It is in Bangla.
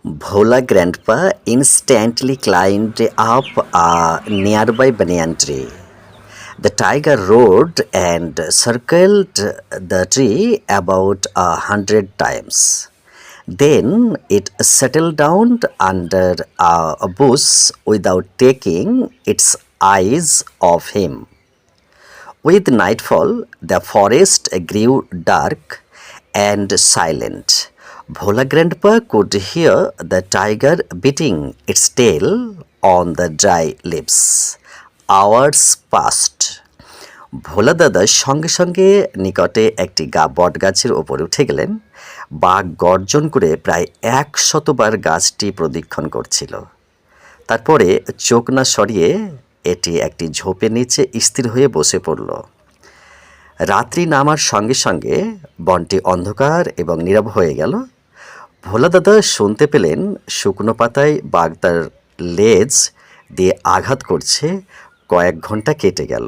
Bhola grandpa instantly climbed up a nearby banyan tree. The tiger roared and circled the tree about 100 times. Then it settled down under a bush without taking its eyes off him. With nightfall, the forest grew dark and silent. Bhola Grandpa could hear the tiger beating its tail on the dry leaves. Hours passed. ভোলা দাদা সঙ্গে সঙ্গে নিকটে একটি বটগাছের ওপরে উঠে গেলেন। বাঘ গর্জন করে প্রায় 100বার গাছটি প্রদক্ষিণ করছিল। তারপরে চোখ না সরিয়ে এটি একটি ঝোপের নিচে স্থির হয়ে বসে পড়ল। রাত্রি নামার সঙ্গে সঙ্গে বনটি অন্ধকার এবং নীরব হয়ে গেল। ভোলা দাদা শুনতে পেলেন শুকনো পাতায় বাঘ তার লেজ দিয়ে আঘাত করছে। কয়েক ঘন্টা কেটে গেল।